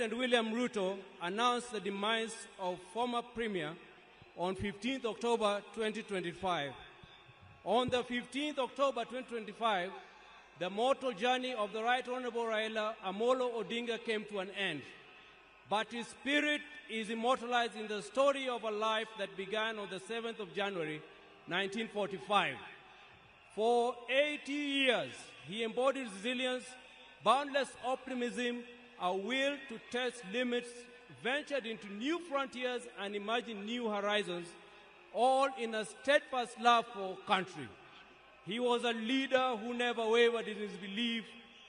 President William Ruto announced the demise of former Premier on 15th October 2025. On the 15th October 2025, the mortal journey of the Right Honorable Raila Amolo Odinga came to an end. But his spirit is immortalized in the story of a life that began on the 7th of January, 1945. For 80 years, he embodied resilience, boundless optimism, a will to test limits, ventured into new frontiers and imagined new horizons, all in a steadfast love for country. He was a leader who never wavered in his belief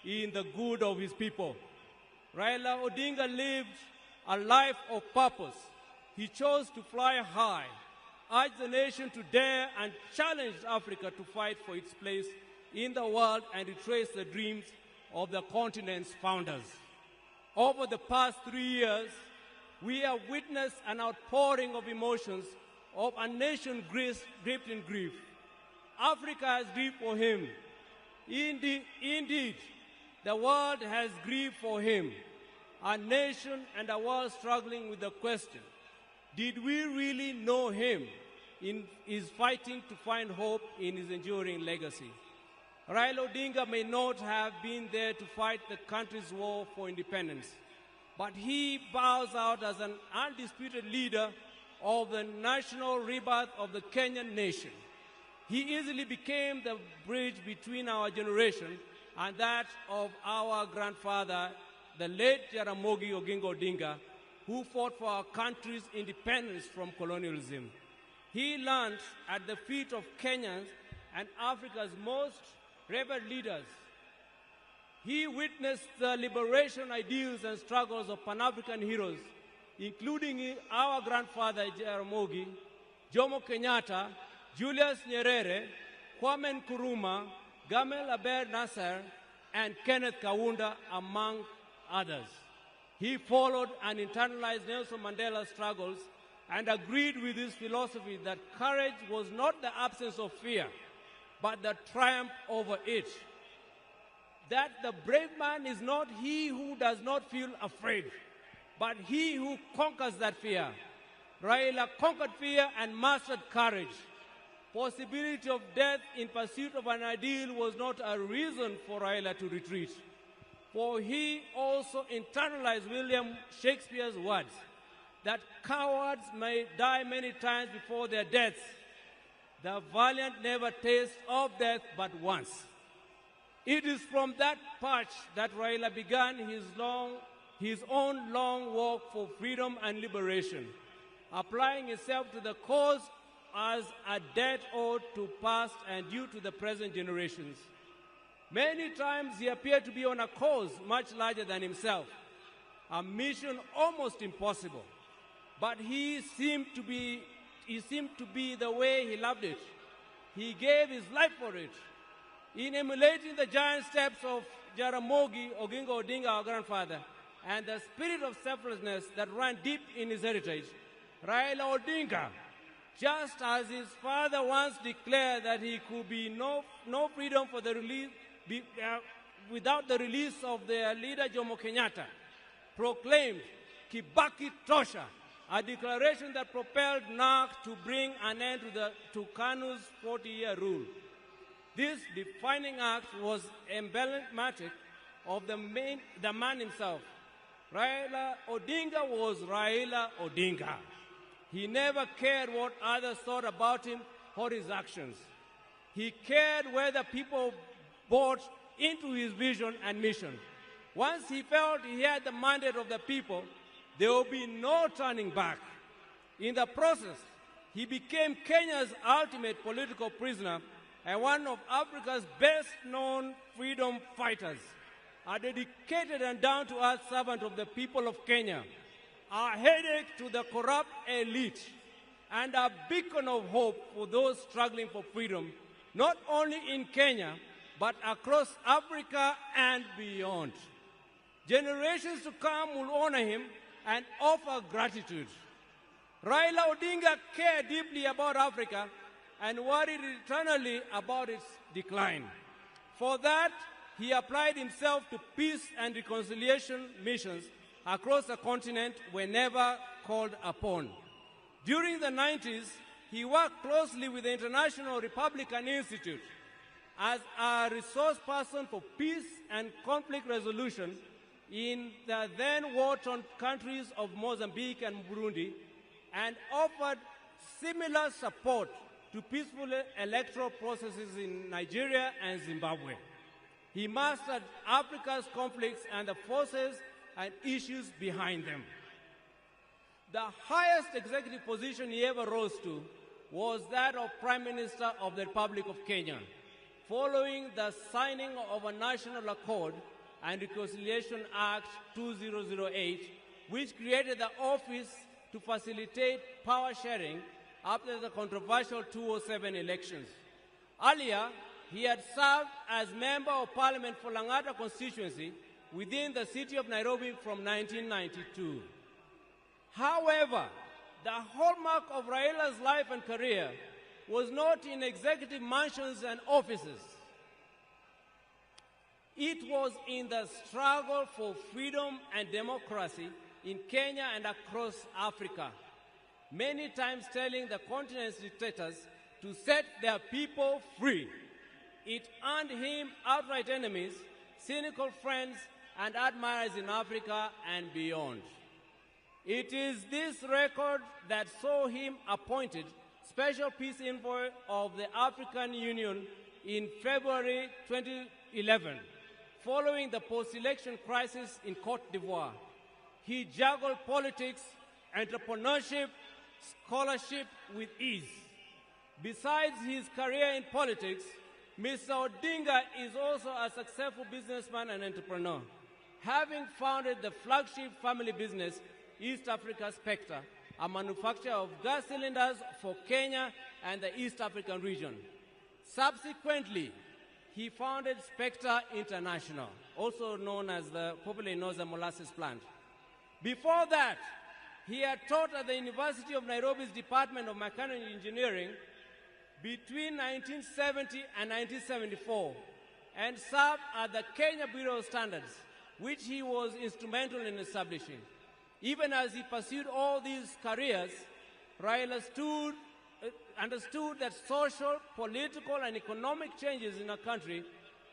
in the good of his people. Raila Odinga lived a life of purpose. He chose to fly high, urged the nation to dare, and challenged Africa to fight for its place in the world and retrace the dreams of the continent's founders. Over the past 3 years, we have witnessed an outpouring of emotions of a nation gripped in grief. Africa has grieved for him. Indeed, the world has grieved for him. Our nation and the world struggling with the question, did we really know him in his fighting to find hope in his enduring legacy? Raila Odinga may not have been there to fight the country's war for independence, but he bows out as an undisputed leader of the national rebirth of the Kenyan nation. He easily became the bridge between our generation and that of our grandfather, the late Jaramogi Oginga Odinga, who fought for our country's independence from colonialism. He learned at the feet of Kenyans and Africa's most revered leaders. He witnessed the liberation ideals and struggles of Pan-African heroes, including our grandfather Jaramogi, Jomo Kenyatta, Julius Nyerere, Kwame Nkrumah, Gamal Abdel Nasser, and Kenneth Kaunda, among others. He followed and internalized Nelson Mandela's struggles and agreed with his philosophy that courage was not the absence of fear, but the triumph over it. That the brave man is not he who does not feel afraid, but he who conquers that fear. Raila conquered fear and mastered courage. Possibility of death in pursuit of an ideal was not a reason for Raila to retreat, for he also internalized William Shakespeare's words that cowards may die many times before their deaths. The valiant never taste of death but once. It is from that patch that Raila began his own long walk for freedom and liberation, applying himself to the cause as a debt owed to past and due to the present generations. Many times he appeared to be on a cause much larger than himself, a mission almost impossible, but he seemed to be the way he loved it. He gave his life for it. In emulating the giant steps of Jaramogi Oginga Odinga, our grandfather, and the spirit of selflessness that ran deep in his heritage, Raila Odinga, just as his father once declared that he could be no freedom for the release, without the release of their leader Jomo Kenyatta, proclaimed Kibaki Tosha, a declaration that propelled NARC to bring an end to KANU's 40-year rule. This defining act was emblematic of the man himself. Raila Odinga was Raila Odinga. He never cared what others thought about him or his actions. He cared whether people bought into his vision and mission. Once he felt he had the mandate of the people, there will be no turning back. In the process, he became Kenya's ultimate political prisoner and one of Africa's best-known freedom fighters, a dedicated and down-to-earth servant of the people of Kenya, a headache to the corrupt elite, and a beacon of hope for those struggling for freedom, not only in Kenya, but across Africa and beyond. Generations to come will honor him and offer gratitude. Raila Odinga cared deeply about Africa and worried eternally about its decline. For that, he applied himself to peace and reconciliation missions across the continent were never called upon. During the 90s, he worked closely with the International Republican Institute as a resource person for peace and conflict resolution in the then war-torn countries of Mozambique and Burundi, and offered similar support to peaceful electoral processes in Nigeria and Zimbabwe. He mastered Africa's conflicts and the forces and issues behind them. The highest executive position he ever rose to was that of Prime Minister of the Republic of Kenya, following the signing of a National Accord and Reconciliation Act 2008, which created the office to facilitate power sharing after the controversial 2007 elections. Earlier, he had served as Member of Parliament for Lang'ata constituency within the city of Nairobi from 1992. However, the hallmark of Raila's life and career was not in executive mansions and offices. It was in the struggle for freedom and democracy in Kenya and across Africa, many times telling the continent's dictators to set their people free. It earned him outright enemies, cynical friends, and admirers in Africa and beyond. It is this record that saw him appointed Special Peace Envoy of the African Union in February 2011, following the post-election crisis in Cote d'Ivoire. He juggled politics, entrepreneurship, scholarship with ease. Besides his career in politics, Mr. Odinga is also a successful businessman and entrepreneur, having founded the flagship family business, East Africa Spectre, a manufacturer of gas cylinders for Kenya and the East African region. Subsequently, he founded Spectre International, also known as the popularly known as the molasses plant. Before that, he had taught at the University of Nairobi's Department of Mechanical Engineering between 1970 and 1974, and served at the Kenya Bureau of Standards, which he was instrumental in establishing. Even as he pursued all these careers, Raila understood that social, political, and economic changes in a country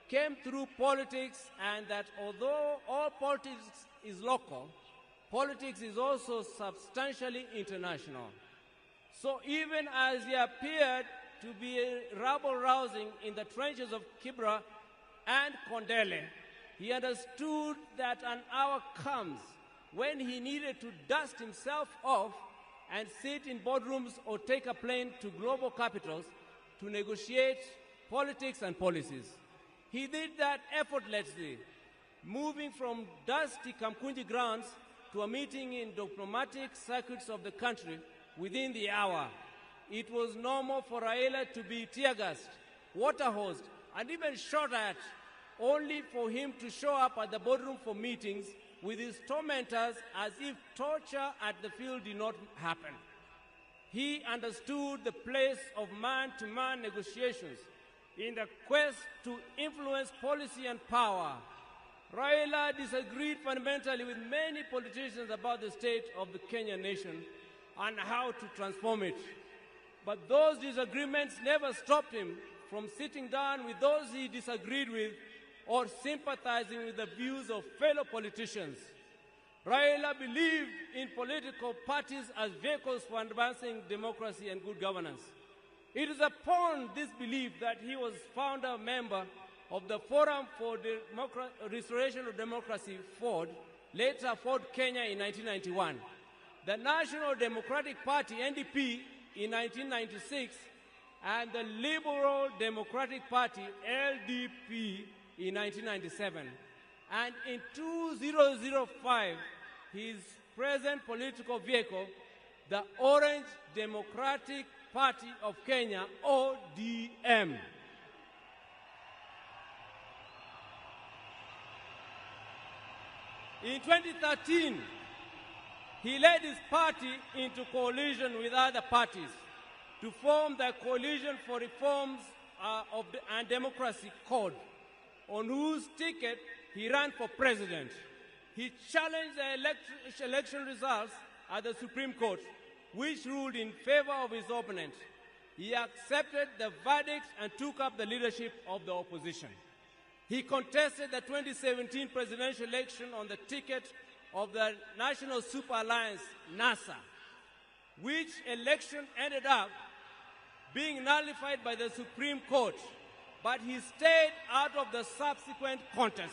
came through politics, and that although all politics is local, politics is also substantially international. So even as he appeared to be rabble-rousing in the trenches of Kibra and Kondele, he understood that an hour comes when he needed to dust himself off and sit in boardrooms or take a plane to global capitals to negotiate politics and policies. He did that effortlessly, moving from dusty Kamkunji grounds to a meeting in diplomatic circuits of the country within the hour. It was normal for Raila to be tear-gassed, water-hosed, and even shot at, only for him to show up at the boardroom for meetings with his tormentors as if torture at the field did not happen. He understood the place of man-to-man negotiations in the quest to influence policy and power. Raila disagreed fundamentally with many politicians about the state of the Kenyan nation and how to transform it. But those disagreements never stopped him from sitting down with those he disagreed with or sympathizing with the views of fellow politicians. Raila believed in political parties as vehicles for advancing democracy and good governance. It is upon this belief that he was founder member of the Forum for Restoration of Democracy, FORD, later FORD Kenya in 1991, the National Democratic Party, NDP, in 1996, and the Liberal Democratic Party, LDP, in 1997. And in 2005, his present political vehicle, the Orange Democratic Party of Kenya, ODM. In 2013, he led his party into coalition with other parties to form the Coalition for Reforms and Democracy Code, on whose ticket he ran for president. he challenged the election results at the Supreme Court, which ruled in favor of his opponent. He accepted the verdict and took up the leadership of the opposition. He contested the 2017 presidential election on the ticket of the National Super Alliance, NASA, which election ended up being nullified by the Supreme Court, but he stayed out of the subsequent contest.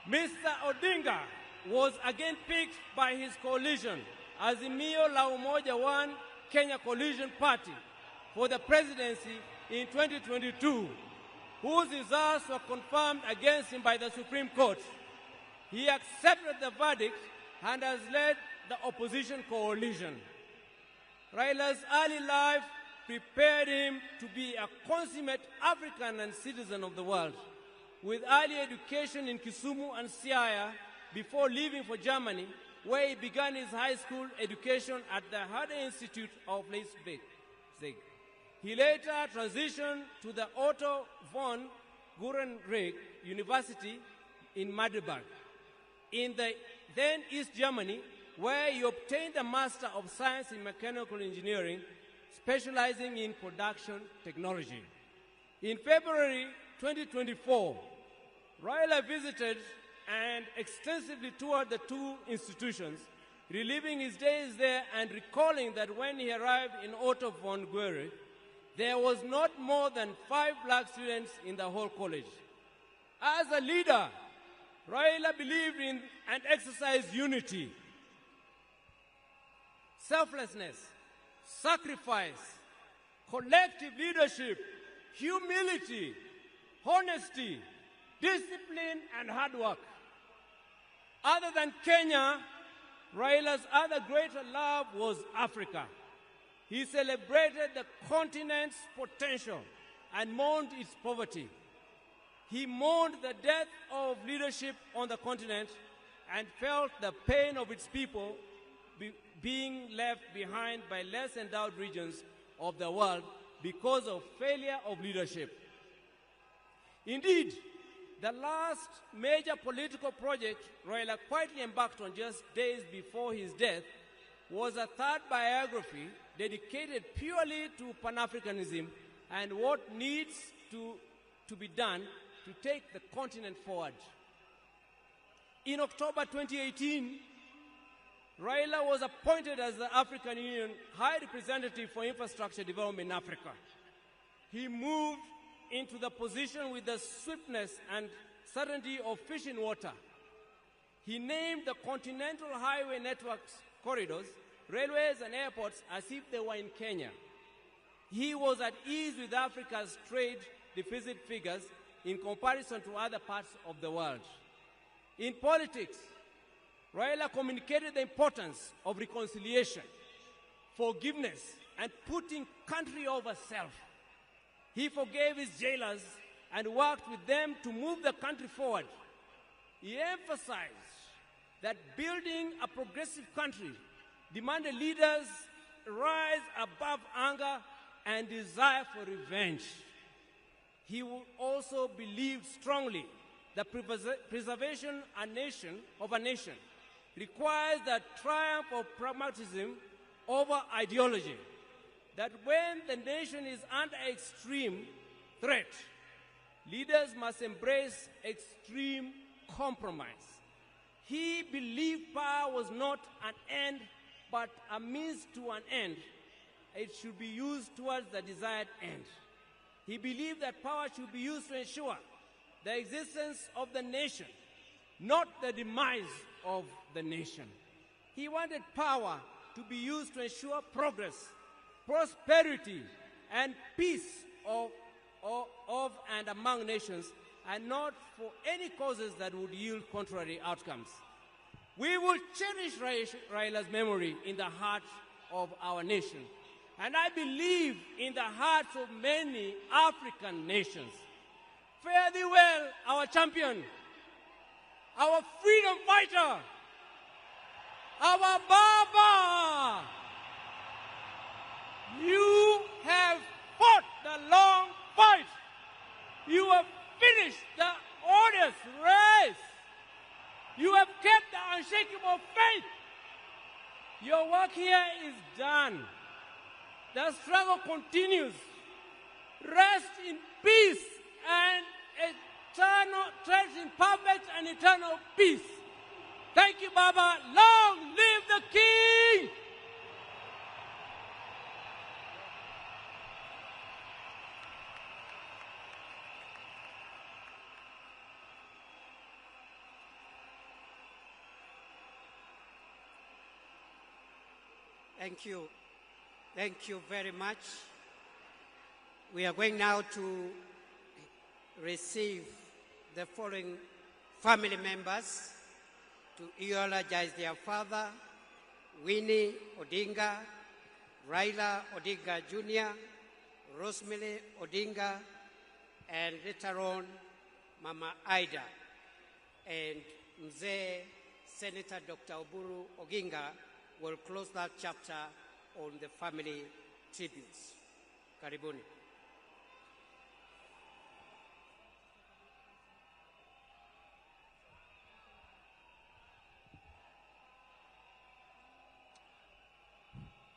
Mr. Odinga was again picked by his coalition, Azimio la Umoja One Kenya Coalition Party, for the presidency in 2022, whose results were confirmed against him by the Supreme Court. He accepted the verdict and has led the opposition coalition. Raila's early life prepared him to be a consummate African and citizen of the world, with early education in Kisumu and Siaya before leaving for Germany, where he began his high school education at the Herder Institute of Leipzig. He later transitioned to the Otto von Gutenberg University in Magdeburg, in the then East Germany, where he obtained a Master of Science in Mechanical Engineering, specializing in production technology. In February 2024, Raila visited and extensively toured the two institutions, reliving his days there and recalling that when he arrived in Otto von Gutenberg, there was not more than 5 black students in the whole college. As a leader, Raila believed in and exercised unity, selflessness, sacrifice, collective leadership, humility, honesty, discipline, and hard work. Other than Kenya, Raila's other greater love was Africa. He celebrated the continent's potential and mourned its poverty. He mourned the death of leadership on the continent and felt the pain of its people being left behind by less endowed regions of the world because of failure of leadership. Indeed, the last major political project Raila quietly embarked on just days before his death was a third biography dedicated purely to Pan-Africanism and what needs to be done to take the continent forward. In October 2018, Raila was appointed as the African Union High Representative for Infrastructure Development in Africa. He moved into the position with the swiftness and certainty of fish in water. He named the continental highway networks corridors, railways and airports as if they were in Kenya. He was at ease with Africa's trade deficit figures in comparison to other parts of the world. In politics, Raila communicated the importance of reconciliation, forgiveness, and putting country over self. He forgave his jailers and worked with them to move the country forward. He emphasized that building a progressive country demanded leaders rise above anger and desire for revenge. He also believed strongly that preservation of a nation requires the triumph of pragmatism over ideology. That when the nation is under extreme threat, leaders must embrace extreme compromise. He believed power was not an end, but a means to an end. It should be used towards the desired end. He believed that power should be used to ensure the existence of the nation, not the demise of the nation. He wanted power to be used to ensure progress, prosperity, and peace of and among nations, and not for any causes that would yield contrary outcomes. We will cherish Raila's memory in the heart of our nation, and I believe in the hearts of many African nations. Fare thee well, our champion, our freedom fighter, our Baba. You have fought the long fight. You have finished the odious race. You kept the unshakable faith. Your work here is done. The struggle continues. Rest in peace and rest in perfect and eternal peace. Thank you, Baba. Long live the King! Thank you. Thank you very much. We are going now to receive the following family members to eulogize their father, Winnie Odinga, Raila Odinga Junior, Rosemary Odinga, and later on, Mama Ida, and Mzee Senator Dr. Oburu Oginga will close that chapter on the family tributes. Karibuni.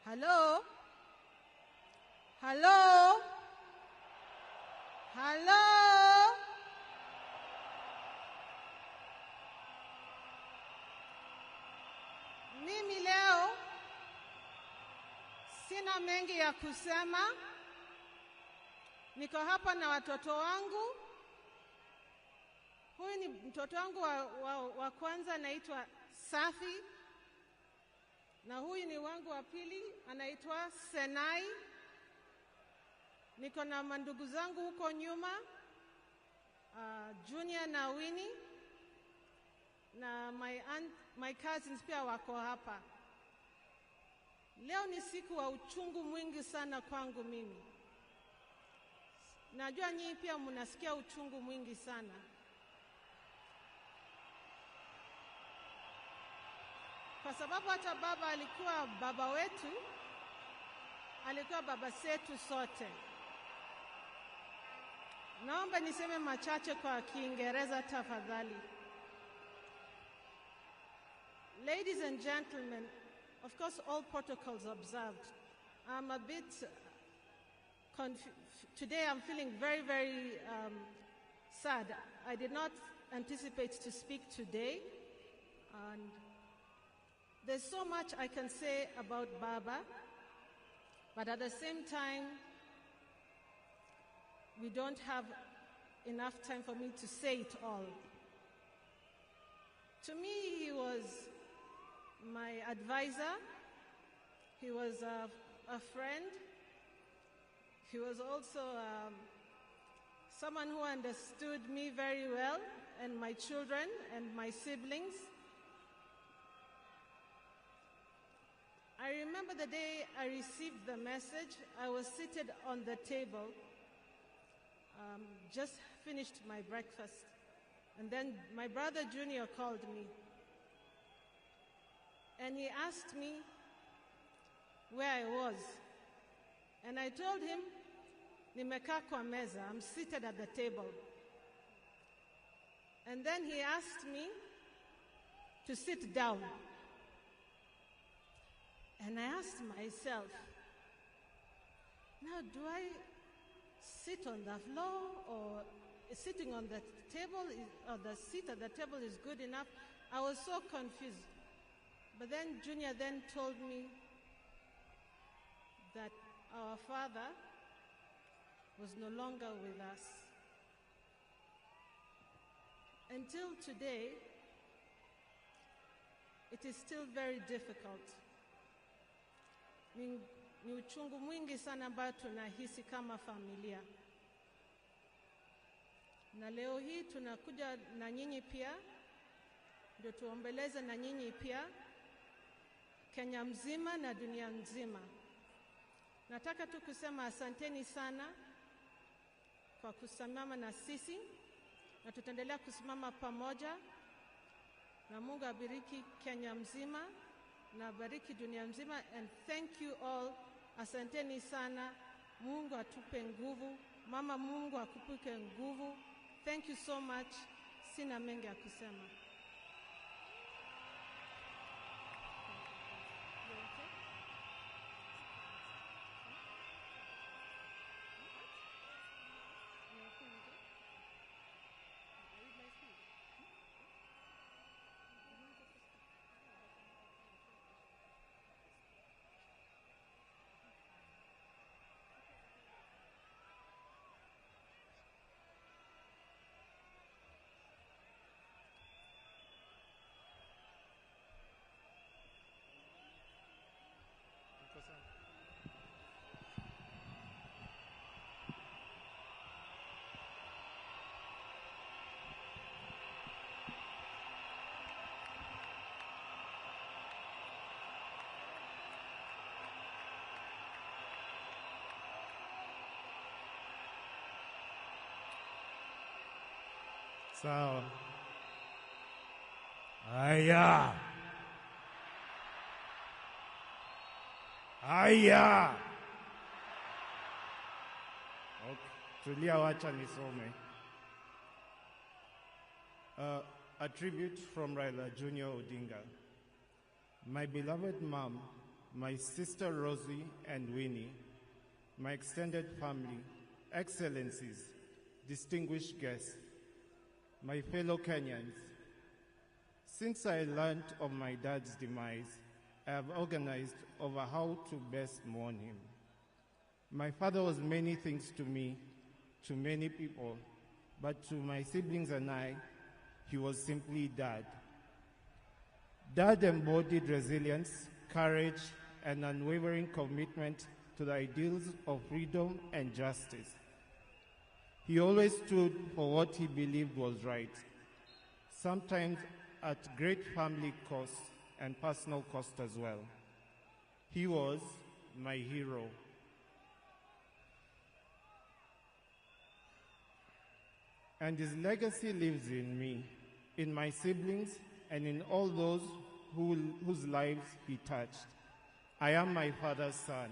Hello? Hello? Hello? Mimi leo sina mengi ya kusema. Niko hapa na watoto wangu. Huyu ni mtoto wangu wa kwanza anaitwa Safi. Na huyu ni wangu wa pili anaitwa Senai. Niko na mandugu zangu huko nyuma, Junior na Winnie, na my cousins pia wako hapa. Leo ni siku wa uchungu mwingi sana kwangu mimi. Najua nyinyi pia mnasikia uchungu mwingi sana. Kwa sababu hata baba alikuwa baba wetu, alikuwa baba zetu sote. Naomba niseme machache kwa Kiingereza tafadhali. Ladies and gentlemen, of course all protocols observed. I'm a bit today I'm feeling very, very sad. I did not anticipate to speak today, and there's so much I can say about Baba, but at the same time, we don't have enough time for me to say it all. To me, he was my advisor. He was a friend. He was also someone who understood me very well, and my children and my siblings. I remember the day I received the message. I was seated on the table, just finished my breakfast, and then my brother Junior called me, and he asked me where I was, and I told him, nimekaa kwa meza, I'm seated at the table. And then he asked me to sit down. And I asked myself, now do I sit on the floor, or sitting on the table, or the seat at the table is good enough? I was so confused. But then Junior then told me that our father was no longer with us. Until today, it is still very difficult. Ni uchungu mwingi sana ambao tunahisi kama familia. Na leo hii tunakuja na nyinyi pia, ndio tuombeleze na nyinyi pia, Kenya mzima na dunia nzima. Nataka tu kusema asanteni sana kwa kusimama na sisi, na tutaendelea kusimama pamoja, na Mungu abariki Kenya mzima na bariki dunia mzima. And thank you all. Asanteni sana. Mungu atupe nguvu. Mama, Mungu akupe nguvu. Thank you so much. Sina mengi ya kusema. Sawa. Haya. Haya. Okay. Tulia, wacha nisome. A tribute from Raila Junior Odinga. My beloved mom, my sister Rosie and Winnie, my extended family, excellencies, distinguished guests, my fellow Kenyans. Since I learned of my dad's demise, I have organized over how to best mourn him. My father was many things to me, to many people, but to my siblings and I, he was simply Dad. Dad embodied resilience, courage, and unwavering commitment to the ideals of freedom and justice. He always stood for what he believed was right, sometimes at great family cost and personal cost as well. He was my hero. And his legacy lives in me, in my siblings, and in all those whose lives he touched. I am my father's son.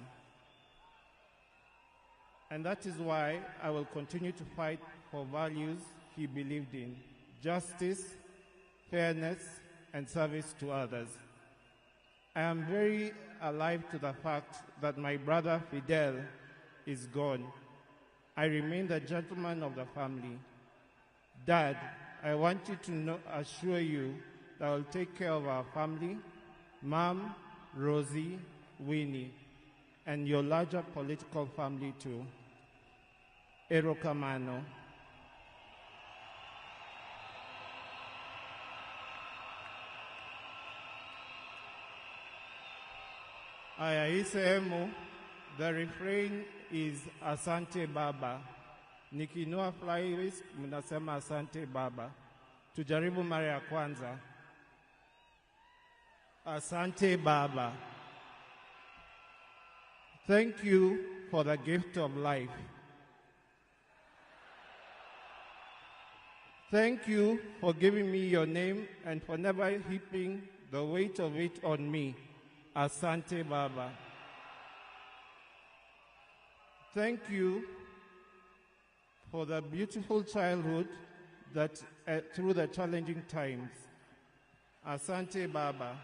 And that is why I will continue to fight for values he believed in: justice, fairness, and service to others. I am very alive to the fact that my brother Fidel is gone. I remain the gentleman of the family. Dad, I want you to assure you that I will take care of our family, Mom, Rosie, Winnie, and your larger political family too. Erokamano. Aya, hii sehemu, the refrain is Asante Baba. Nikinua flyweight, mnasema Asante Baba. Tujaribu mara ya kwanza. Asante Baba. Thank you for the gift of life. Thank you for giving me your name and for never heaping the weight of it on me. Asante Baba. Thank you for the beautiful childhood that through the challenging times. Asante Baba.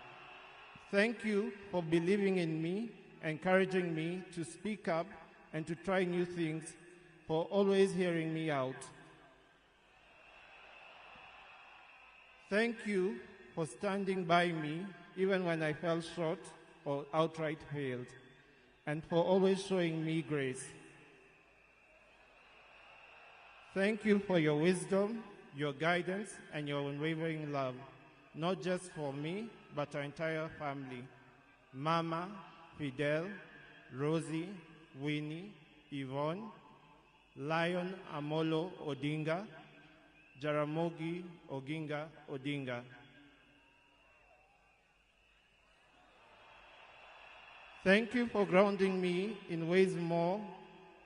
Thank you for believing in me, encouraging me to speak up and to try new things, for always hearing me out. Thank you for standing by me even when I fell short or outright failed, and for always showing me grace. Thank you for your wisdom, your guidance, and your unwavering love, not just for me, but our entire family. Mama, Fidel, Rosie, Winnie, Yvonne, Lion Amolo Odinga, Jaramogi Oginga Odinga. Thank you for grounding me in ways more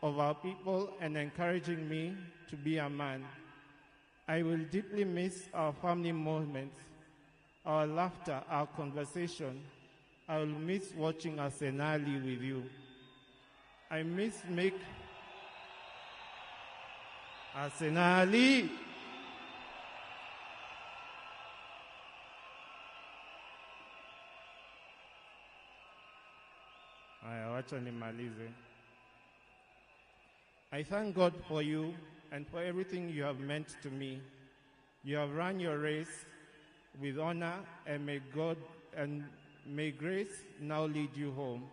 of our people and encouraging me to be a man. I will deeply miss our family moments, our laughter, our conversation. I will miss watching Arsenali with you. I miss Arsenali. Aya, wacha nimalize. I thank God for you and for everything you have meant to me. You have run your race with honor, and may grace now lead you home.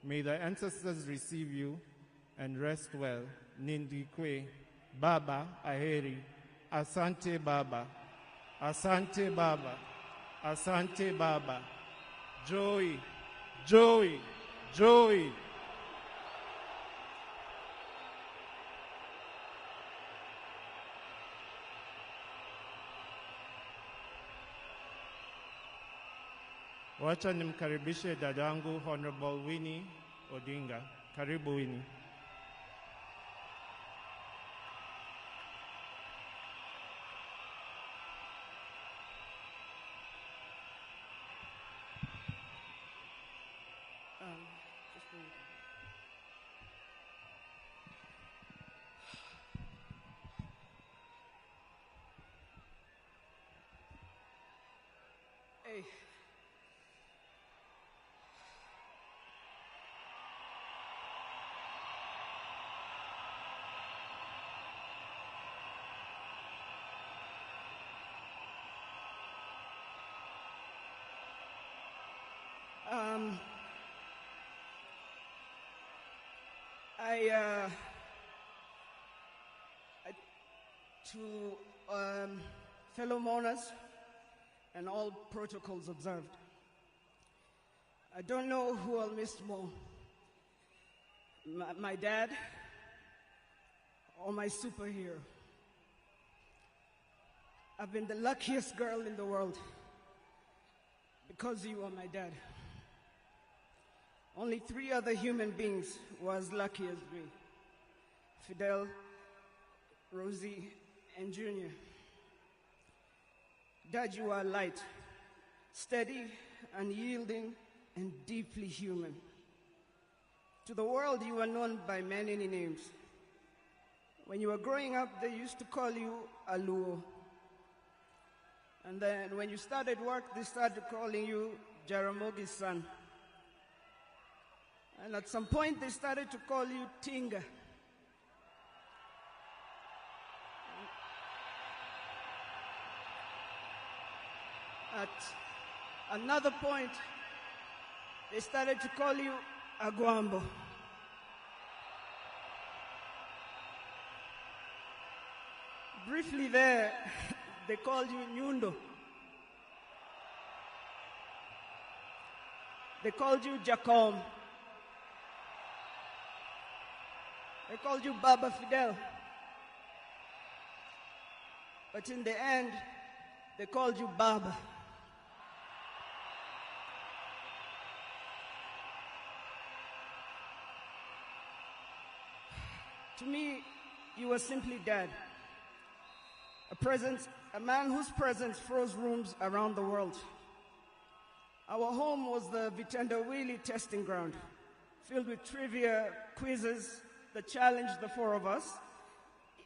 May the ancestors receive you and rest well. Nindikwe, Baba Aheri, Asante Baba, Asante Baba, Asante Baba, Joey, Joey, Joey. Wacha nimkaribishe dadangu Honorable Winnie Odinga. Karibu Winnie. Hey. To fellow mourners and all protocols observed, I don't know who I'll miss more, my dad or my superhero. I've been the luckiest girl in the world because you are my dad. Only 3 other human beings were as lucky as me: Fidel, Rosie, and Junior. Dad, you are light, steady, unyielding, and deeply human. To the world, you are known by many names. When you were growing up, they used to call you Aluo. And then when you started work, they started calling you Jaramogi's son. And at some point, they started to call you Tinga. At another point, they started to call you Aguambo. Briefly there, they called you Nyundo. They called you Jacom. They called you Baba Fidel. But in the end, they called you Baba. To me, you were simply Dad. A man whose presence froze rooms around the world. Our home was the Vitendawili testing ground, filled with trivia, quizzes that challenged the 4 of us,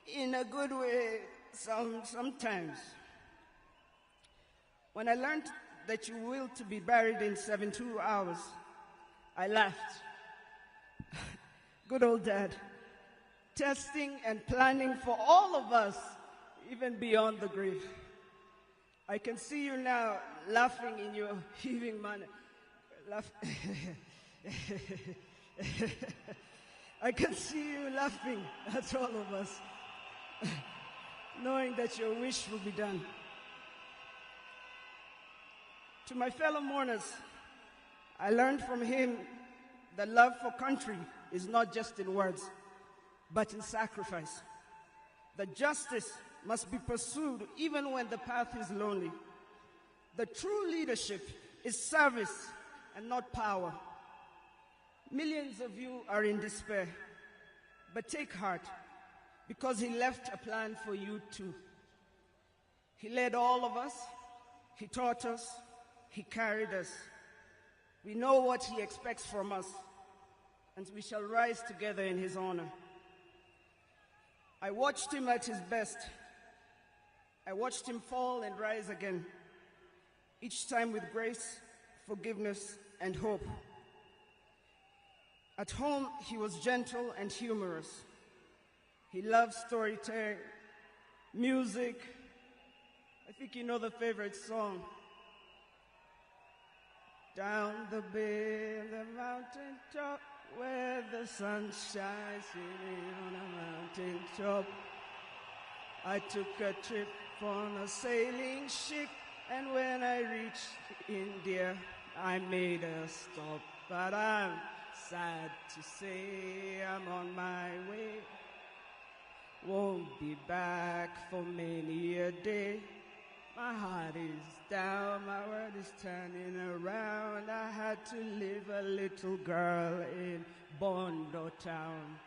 in a good way sometimes. When I learned that you willed to be buried in 72 hours, I laughed. Good old Dad. Testing and planning for all of us, even beyond the grave. I can see you now laughing in your heaving manner. I can see you laughing at all of us, knowing that your wish will be done. To my fellow mourners, I learned from him that love for country is not just in words, but in sacrifice. That justice must be pursued even when the path is lonely. The true leadership is service and not power. Millions of you are in despair, but take heart, because he left a plan for you too. He led all of us, he taught us, he carried us. We know what he expects from us, and we shall rise together in his honor. I watched him at his best. I watched him fall and rise again, each time with grace, forgiveness, and hope. At home, he was gentle and humorous. He loved storytelling, music. I think you know the favorite song. Down the bay, the mountain top, where the sun shines on a mountain top. I took a trip on a sailing ship, and when I reached India, I made a stop. But I'm sad to say I'm on my way. Won't be back for many a day. My heart is down, my world is turning around. I had to leave a little girl in Bondo town.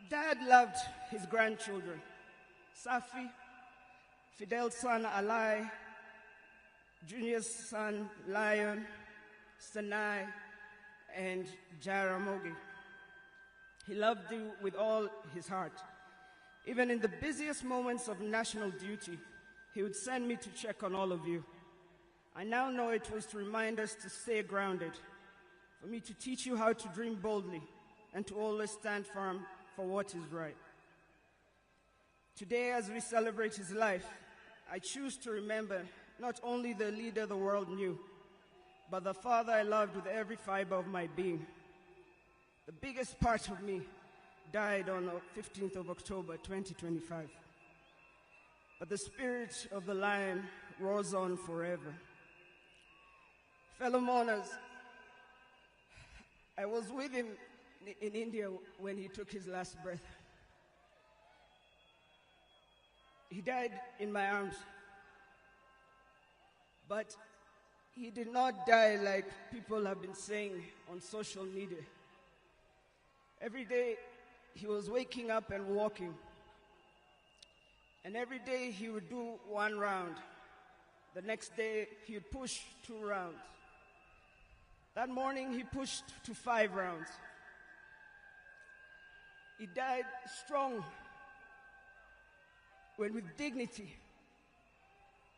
Dad loved his grandchildren. Safi, Fidel's son Alai, Junior's son, Lion, Sanai, and Jaramogi. He loved you with all his heart. Even in the busiest moments of national duty, he would send me to check on all of you. I now know it was to remind us to stay grounded, for me to teach you how to dream boldly, and to always stand firm for what is right. Today, as we celebrate his life, I choose to remember not only the leader the world knew, but the father I loved with every fiber of my being. The biggest part of me died on the 15th of October, 2025. But the spirit of the lion roars on forever. Fellow mourners, I was with him in India when he took his last breath. He died in my arms. But he did not die like people have been saying on social media. Every day, he was waking up and walking. And every day, he would do 1 round. The next day, he would push 2 rounds. That morning, he pushed to 5 rounds. He died strong, with dignity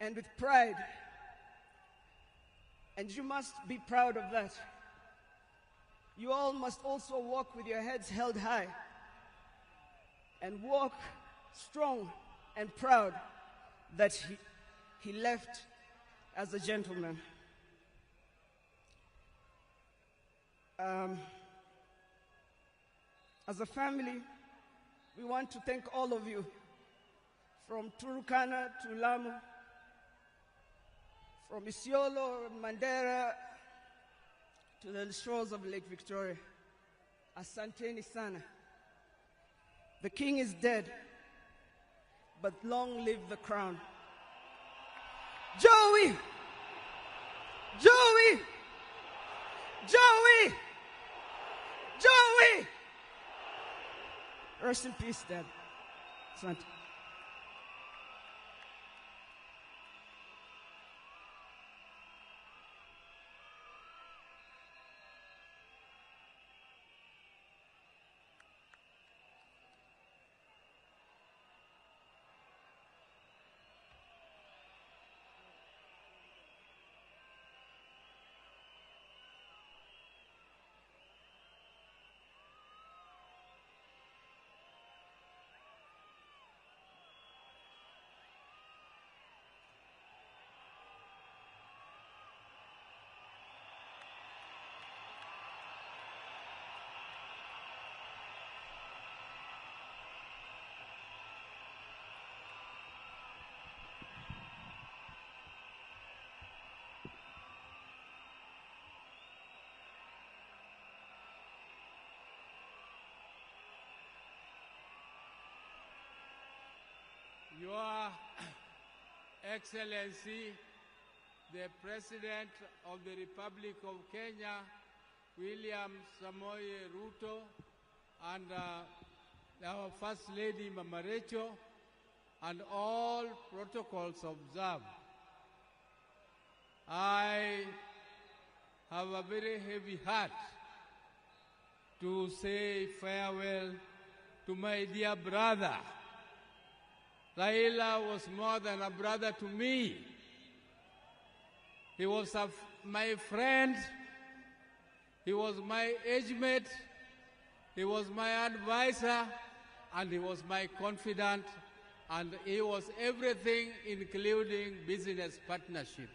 and with pride. And you must be proud of that. You all must also walk with your heads held high and walk strong and proud that he left as a gentleman. As a family, we want to thank all of you, from Turkana to Lamu, from Isiolo, Mandera, to the shores of Lake Victoria. Asanteni sana. The king is dead, but long live the crown. Joey! Joey! Joey! Joey! Rest in peace, Dad. Asante. Your Excellency, the President of the Republic of Kenya, William Samoei Ruto, and our First Lady Mama Rachel, and all protocols observed. I have a very heavy heart to say farewell to my dear brother. Raila was more than a brother to me. He was my friend. He was my age mate. He was my advisor, and he was my confidant, and he was everything, including business partnership.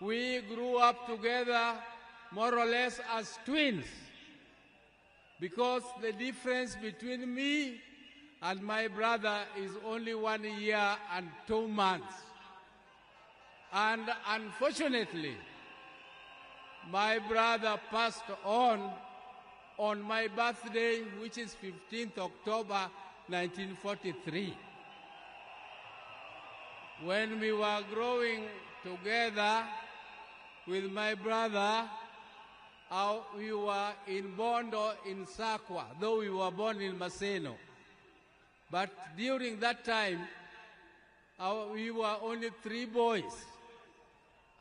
We grew up together more or less as twins, because the difference between me and my brother is only 1 year and 2 months. And unfortunately, my brother passed on my birthday, which is 15th October 1943. When we were growing together with my brother, we were in Bondo in Sakwa, though we were born in Maseno. But during that time, we were only 3 boys.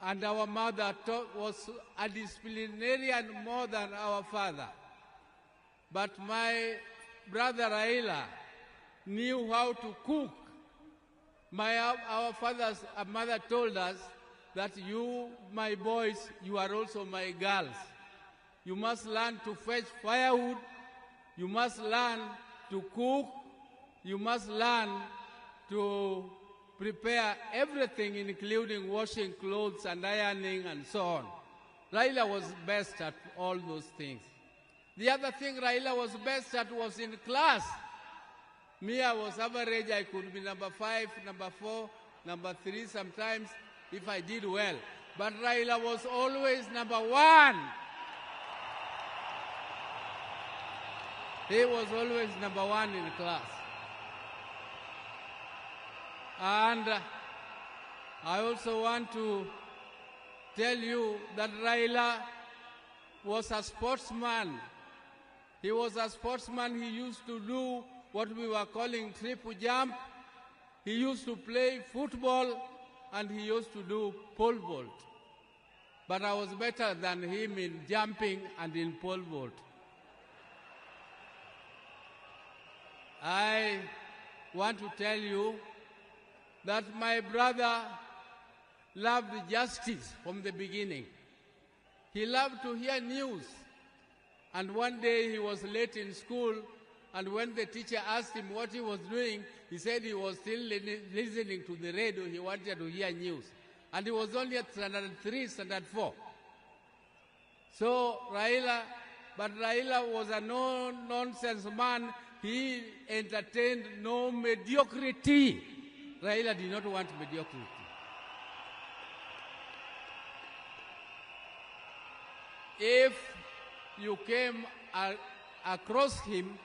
and our mother was a disciplinarian more than our father. But my brother Raila knew how to cook. Our father's mother told us that you, my boys, you are also my girls. You must learn to fetch firewood. You must learn to cook. You must learn to prepare everything, including washing clothes and ironing and so on. Raila was best at all those things. The other thing Raila was best at was in class. Me, I was average. I could be number 5, number 4, number 3 sometimes if I did well. But Raila was always number 1. He was always number 1 in class. And I also want to tell you that Raila was a sportsman. He was a sportsman. He used to do what we were calling triple jump. He used to play football, and he used to do pole vault. But I was better than him in jumping and in pole vault. I want to tell you that my brother loved justice from the beginning. He loved to hear news. And one day he was late in school, and when the teacher asked him what he was doing, he said he was still listening to the radio. He wanted to hear news. And he was only at standard 3, standard 4. So Raila was a no-nonsense man. He entertained no mediocrity. Raila did not want mediocrity. If you came across him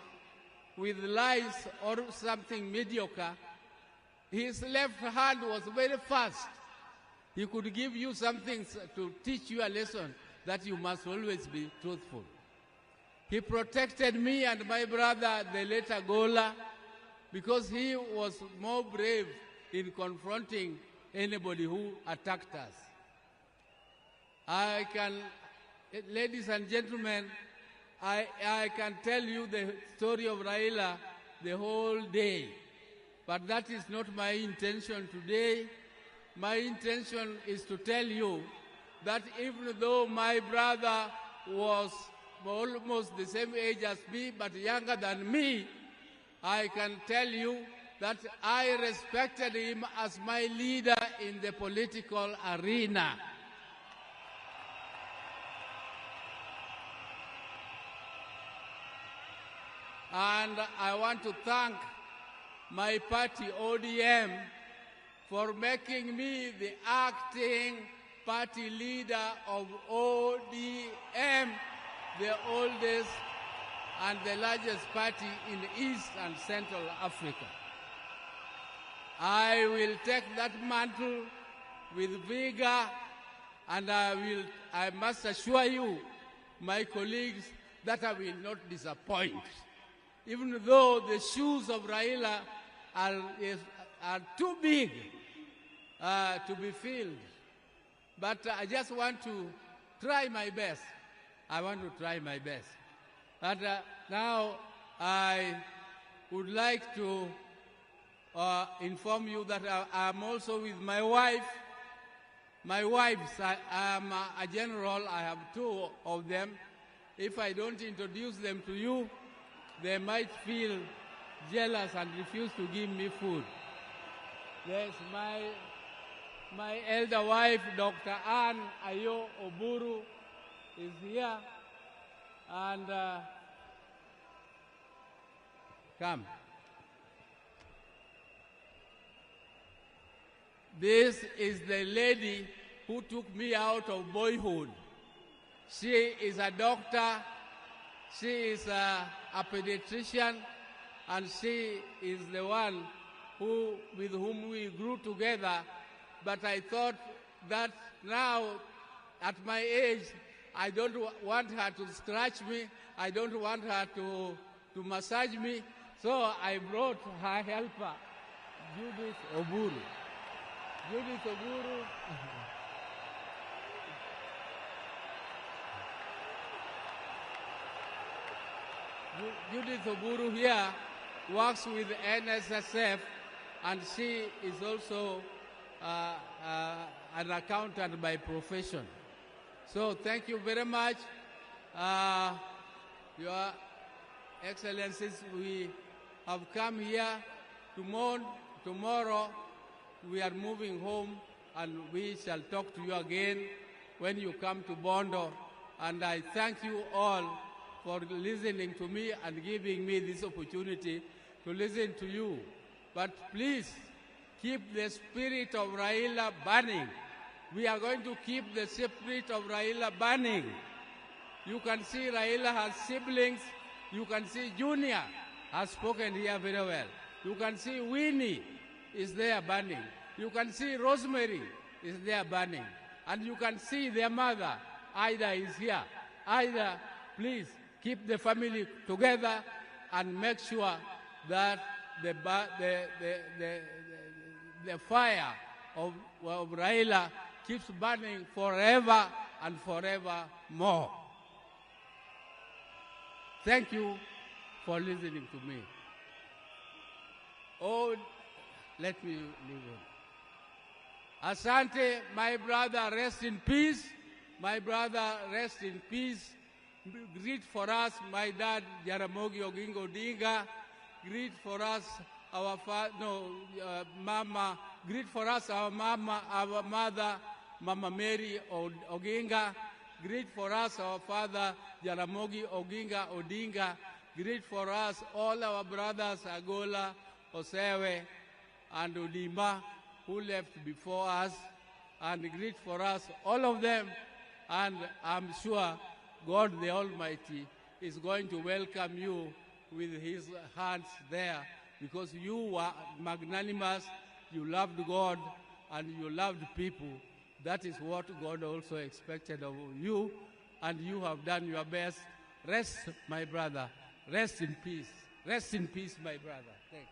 with lies or something mediocre, his left hand was very fast. He could give you something to teach you a lesson that you must always be truthful. He protected me and my brother, the later Gola, because he was more brave in confronting anybody who attacked us. Ladies and gentlemen, I can tell you the story of Raila the whole day, but that is not my intention today. My intention is to tell you that even though my brother was almost the same age as me, but younger than me, I can tell you that I respected him as my leader in the political arena. And I want to thank my party, ODM, for making me the acting party leader of ODM, the oldest and the largest party in East and Central Africa. I will take that mantle with vigor, and I must assure you, my colleagues, that I will not disappoint. Even though the shoes of Raila are too big to be filled. But I just want to try my best. I want to try my best. But now I would like to inform you that I'm also with my wife. My wives, I am a general. I have 2 of them. If I don't introduce them to you, they might feel jealous and refuse to give me food. There's my elder wife, Dr. Ann Ayo Oburu, is here. And come. This is the lady who took me out of boyhood. She is a doctor. She is a pediatrician, and she is the one with whom we grew together. But I thought that now, at my age, I don't want her to scratch me. I don't want her to massage me. So I brought her helper, Judith Oburu. Judith Oburu. Judith Oburu here works with NSSF, and she is also an accountant by profession. So thank you very much. Your Excellencies, we have come here to mourn. Tomorrow we are moving home, and we shall talk to you again when you come to Bondo. And I thank you all for listening to me and giving me this opportunity to listen to you. But please, keep the spirit of Raila burning. We are going to keep the spirit of Raila burning. You can see Raila has siblings. You can see Junior has spoken here very well. You can see Winnie is there burning. You can see Rosemary is there burning. And you can see their mother, Ida, is here. Ida, please keep the family together and make sure that the fire of Raila keeps burning forever and forever more. Thank you for listening to me. Oh, let me leave on. Asante, my brother, rest in peace. My brother, rest in peace. Greet for us, my dad, Jaramogi Oginga Odinga. Greet for us, our mama. Greet for us, our mama, our mother, Mama Mary Oginga. Greet for us, our father, Jaramogi Oginga Odinga. Greet for us, all our brothers, Agola, Osewe, and Odima, who left before us. And greet for us, all of them. And I'm sure God the Almighty is going to welcome you with his hands there, because you were magnanimous, you loved God, and you loved people. That is what God also expected of you, and you have done your best. Rest, my brother. Rest in peace. Rest in peace, my brother. Thank you.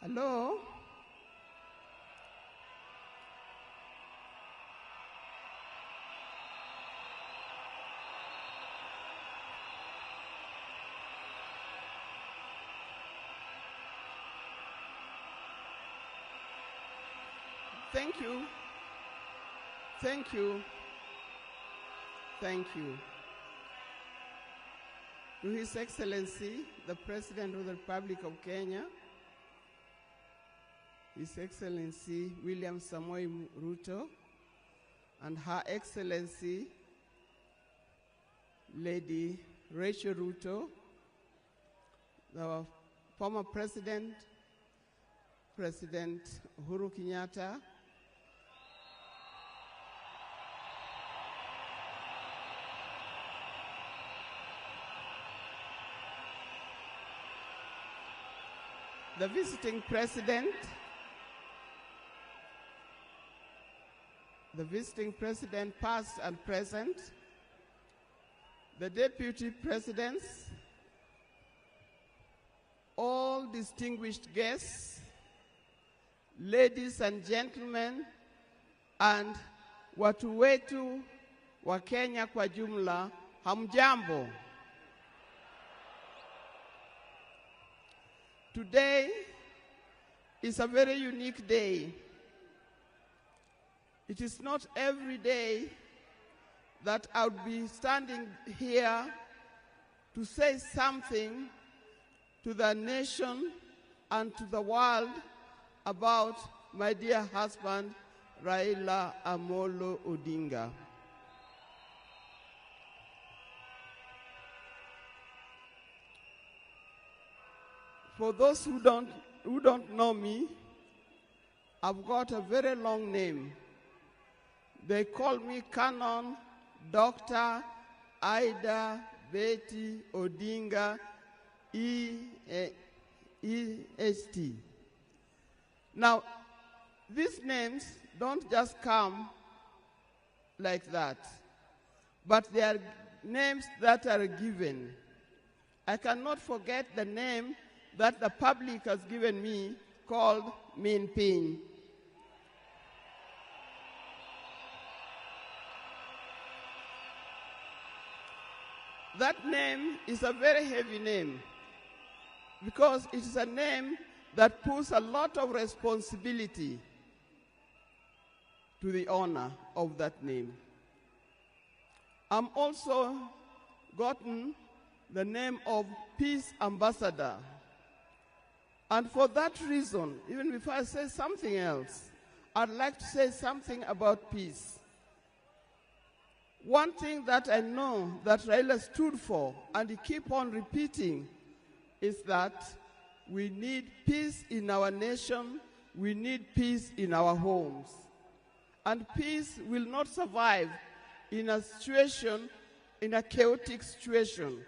Hello? Thank you. Thank you. Thank you. To His Excellency, the President of the Republic of Kenya, His Excellency William Samoei Ruto, and Her Excellency Lady Rachel Ruto, the former President, President Uhuru Kenyatta, the visiting President, past and present, the Deputy Presidents, all distinguished guests, ladies and gentlemen, and watu wetu wa Kenya kwa jumla, hamjambo. Today is a very unique day. It is not every day that I would be standing here to say something to the nation and to the world about my dear husband, Raila Amolo Odinga. For those who don't know me, I've got a very long name. They call me Canon Dr. Ida Betty Odinga EST. Now, these names don't just come like that, but they are names that are given. I cannot forget the name that the public has given me called Min Pin. That name is a very heavy name because it is a name that puts a lot of responsibility to the owner of that name. I'm also gotten the name of Peace Ambassador. And for that reason, even before I say something else, I'd like to say something about peace. One thing that I know that Raila stood for, and he keep on repeating, is that we need peace in our nation, we need peace in our homes. And peace will not survive in a situation, in a chaotic situation.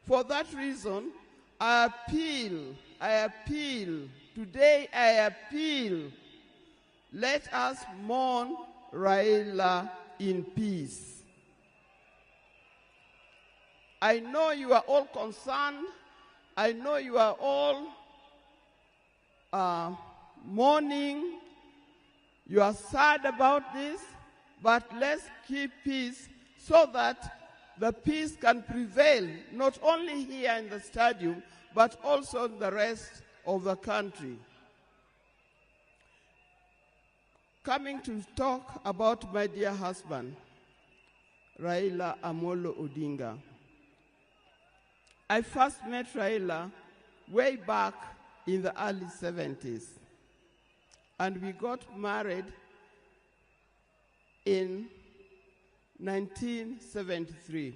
For that reason, I appeal, today I appeal, let us mourn Raila in peace. I know you are all concerned. I know you are all mourning. You are sad about this, but let's keep peace so that the peace can prevail, not only here in the stadium, but also in the rest of the country. Coming to talk about my dear husband, Raila Amolo Odinga. I first met Raila way back in the early 70s, and we got married in 1973.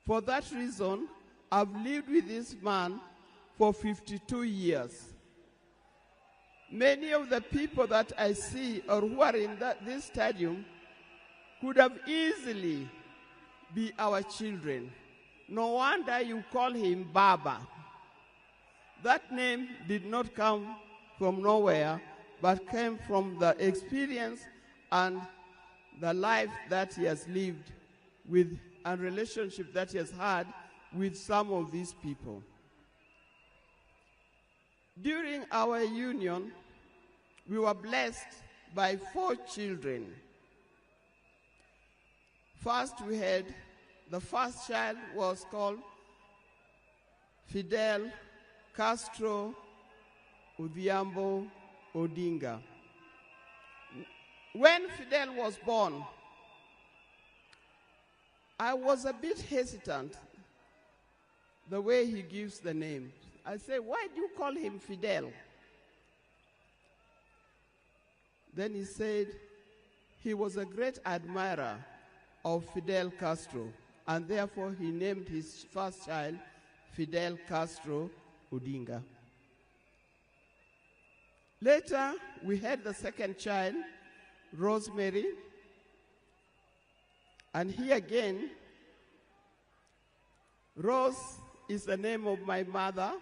For that reason, I've lived with this man for 52 years. Many of the people that I see or who are in this stadium could have easily be our children. No wonder you call him Baba. That name did not come from nowhere, but came from the experience and the life that he has lived with and relationship that he has had with some of these people. During our union, we were blessed by 4 children. First, the first child was called Fidel Castro Odhiambo Odinga. When Fidel was born, I was a bit hesitant the way he gives the name. I say, why do you call him Fidel? Then he said he was a great admirer of Fidel Castro, and therefore he named his first child Fidel Castro Odinga. Later, we had the second child, Rosemary, and here again, Rose is the name of my mother,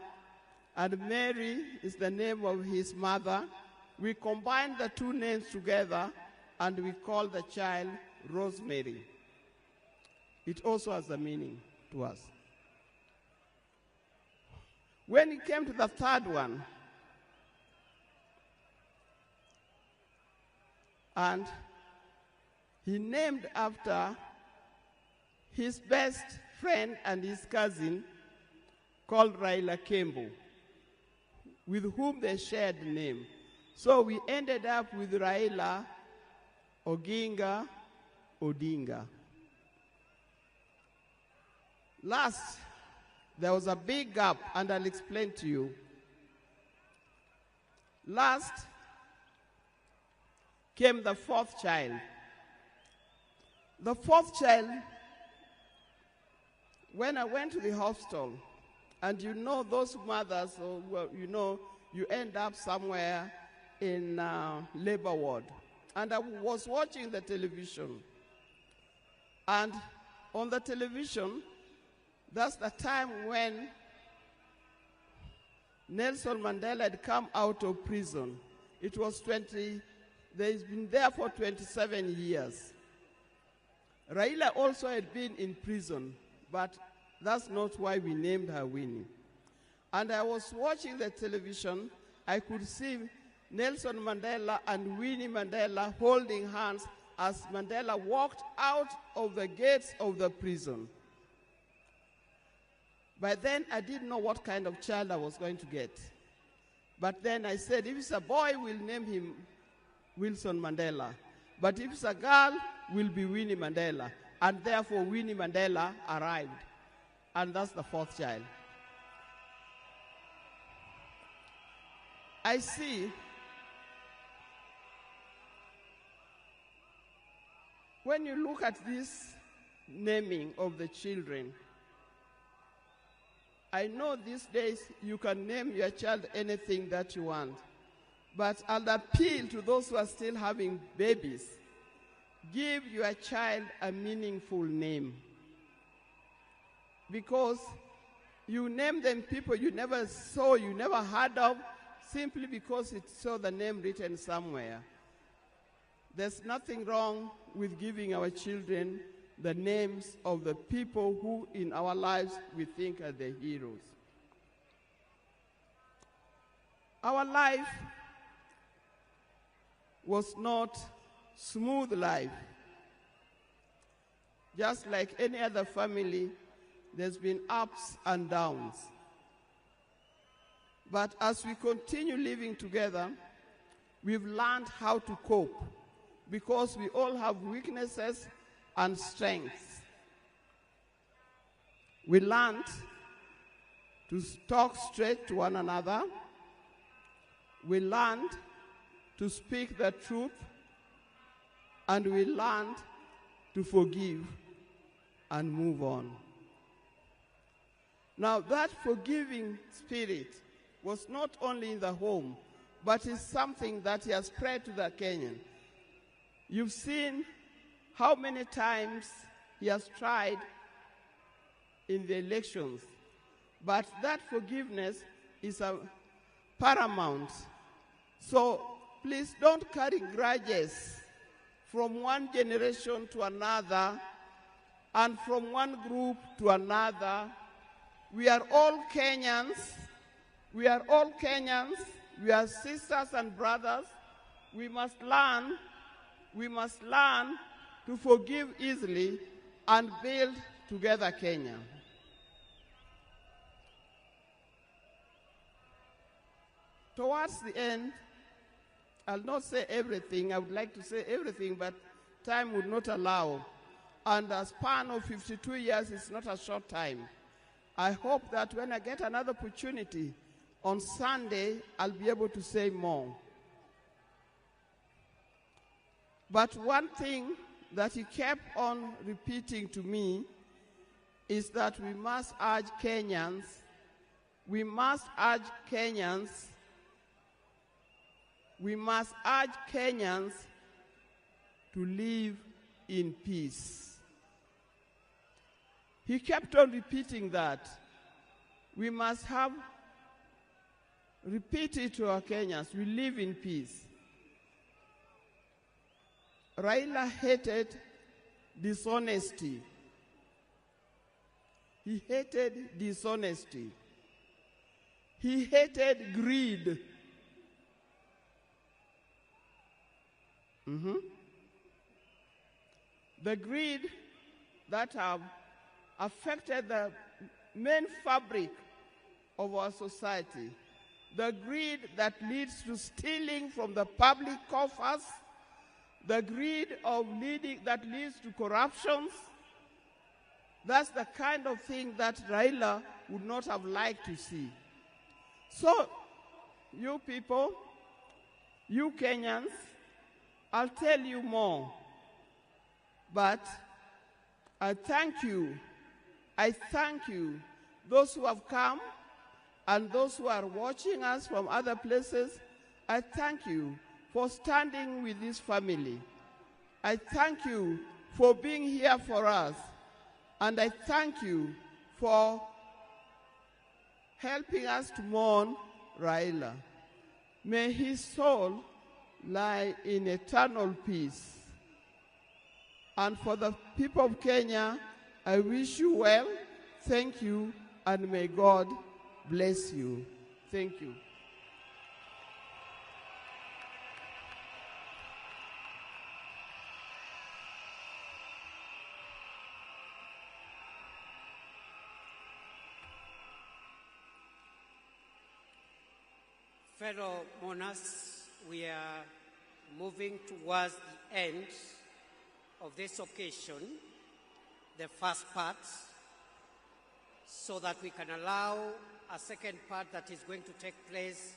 and Mary is the name of his mother. We combined the 2 names together, and we call the child Rosemary. It also has a meaning to us. When it came to the third one, and he named after his best friend and his cousin called Raila Kembo, with whom they shared the name. So we ended up with Raila Oginga Odinga. Last, there was a big gap, and I'll explain to you. Last came the fourth child. The fourth child, when I went to the hospital, and you know those mothers, you know, you end up somewhere in labor ward. And I was watching the television. And on the television, that's the time when Nelson Mandela had come out of prison. It was he's been there for 27 years. Raila also had been in prison, but that's not why we named her Winnie. And I was watching the television. I could see Nelson Mandela and Winnie Mandela holding hands as Mandela walked out of the gates of the prison. By then, I didn't know what kind of child I was going to get. But then I said, if it's a boy, we'll name him Wilson Mandela. But if it's a girl, will be Winnie Mandela. And therefore, Winnie Mandela arrived. And that's the fourth child. I see when you look at this naming of the children, I know these days you can name your child anything that you want, but I'll appeal to those who are still having babies. Give your child a meaningful name, because you name them people you never saw, you never heard of, simply because it saw the name written somewhere. There's nothing wrong with giving our children the names of the people who in our lives we think are the heroes. Our life was not smooth life. Just like any other family, there's been ups and downs. But as we continue living together, we've learned how to cope, because we all have weaknesses and strengths. We learned to talk straight to one another. We learned to speak the truth. And we learned to forgive and move on. Now, that forgiving spirit was not only in the home, but is something that he has spread to the Kenyan. You've seen how many times he has tried in the elections, but that forgiveness is paramount. So please don't carry grudges from one generation to another and from one group to another. We are all Kenyans. We are all Kenyans. We are sisters and brothers. We must learn to forgive easily and build together Kenya. Towards the end, I'll not say everything. I would like to say everything, but time would not allow. And a span of 52 years is not a short time. I hope that when I get another opportunity on Sunday, I'll be able to say more. But one thing that he kept on repeating to me is that we must urge Kenyans to live in peace. He kept on repeating that. We must repeat it to our Kenyans. We live in peace. Raila hated dishonesty. He hated dishonesty. He hated greed. The greed that have affected the main fabric of our society. The greed that leads to stealing from the public coffers. The greed that leads to corruptions. That's the kind of thing that Raila would not have liked to see. So, you people, you Kenyans, I'll tell you more. But I thank you. I thank you, those who have come and those who are watching us from other places. I thank you for standing with this family. I thank you for being here for us. And I thank you for helping us to mourn Raila. May his soul lie in eternal peace. And for the people of Kenya, I wish you well, thank you, and may God bless you. Thank you. Fellow mourners, we are moving towards the end of this occasion, the first part, so that we can allow a second part that is going to take place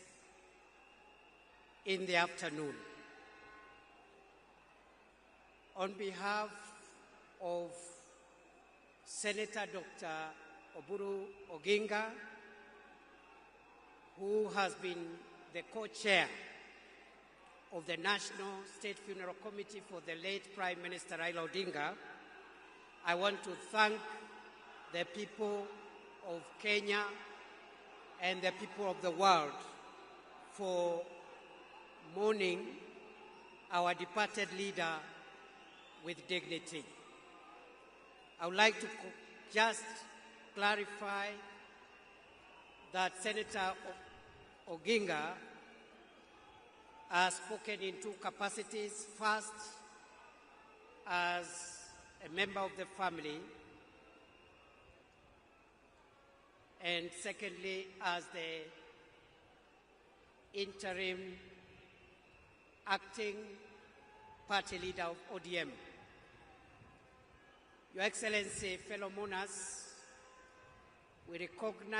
in the afternoon. On behalf of Senator Dr. Oburu Oginga, who has been the co-chair of the National State Funeral Committee for the late Prime Minister Raila Odinga, I want to thank the people of Kenya and the people of the world for mourning our departed leader with dignity. I would like to just clarify that Senator Oginga has spoken in two capacities. First, as a member of the family, and secondly, as the interim acting party leader of ODM. Your Excellency, fellow mourners, we recognize